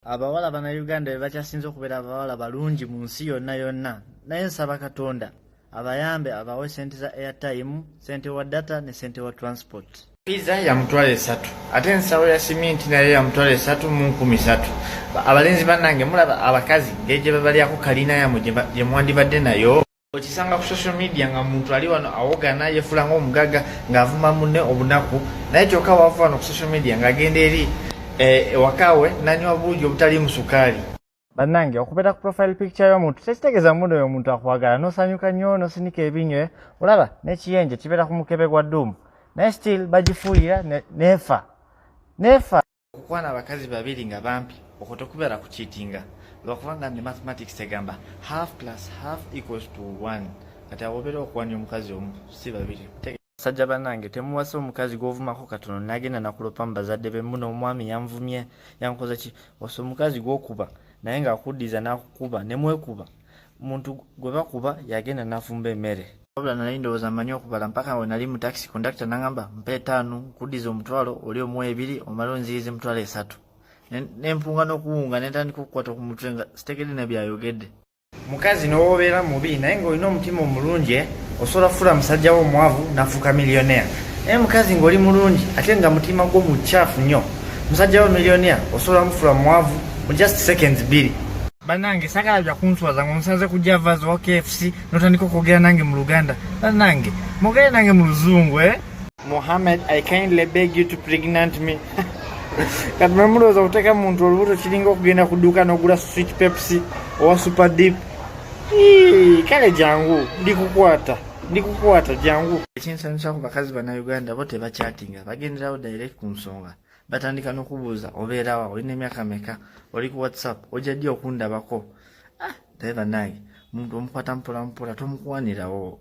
Abawala bannayuganda be bakyasinze okubeera abawala balungi mu nsi yonna yonna, naye nsaba Katonda abayambe abawe sente za airtime, sente wa data ne sente wa transport. Pizza ya mutwalo 3 ate ensawo ya siminti nayo ya mutwalo 3,300. Abalenzi bannange mulaba abakazi ng'egye babalyako kalina yammwe gye mwandibadde nayo. Okisanga ku social media nga muntu ali wano awogana yeefula ng'omugagga ng'avuma munne obunaku, naye kyokka wava wano ku social media ng'agenda eri ewakawe nanywa buugi obutaliimu sukaali. Bannange okubeera ku profile picture y'omuntu tekitegeeza muno oyo omuntu akwagala n'osanyuka nnyo n'osinika ebinywe, olaba n'ekiyenje kibeera ku mukebe gwa dduumu, naye still bagifuuyira neefa. Okukwana abakazi babiri nga bampi okwo tekubeera kukiitinga, lwakubanga ne mathematics tegamba half plus half equals to 1. Kati awo obeera okuwanya omukazi omu si babiri. Sajja bannange temuwasa omukazi gw'ovumako katono n'agenda nakulopa mu bazadde be, muno omwami yanvumye yankoza ki, wasa omukazi gw'okuba naye ng'akuddiza n'akukuba ne mwekuba, muntu gwe bakuba yagenda n'afumba emmere. Wabula nali ndowooza mmanyi okubala mpaka we nali mu taxi kondakita n'angamba mpa 5 nkuddiza omutwalo oli omu 2 omale onzirize emitwalo 3. Nempunga n'okuwunga n'entandika okukwata ku mutwe nga sitegedde ne byayogedde. Mukazi n'owobeera mubi naye ng'olina omutima omulungi osobola kufuula musajja wo omwavu n'afuuka miliyonea. Naye mukazi ng'oli mulungi ate nga mutima gwo mukyafu nnyo, musajja wo miliyonea osobola mufuula mwavu mu just seconds 2. Bannange sagala bya kunswaza ng'omusanze kujja avazi wa KFC n'otandika okwogera nange mu Luganda. Bannange mwogere nange mu Luzungu Mohammed, I kindly beg you to pregnant me. Kati mulowooza okuteeka muntu olubuto kiringa okugenda ku dduuka n'ogula sweet Pepsi owa super deep. Kale jangu ndikukwata jangu. Ekinsanyusa ku bakazi bannayuganda bo tebakyatinga, bagenderawo direct ku nsonga. Batandika n'okubuuza obeerawa, olina emyaka meka, oli ku WhatsApp, ojja ddi okundabako. Naye bannange muntu omukwata mpola mpola tomukwanirawo.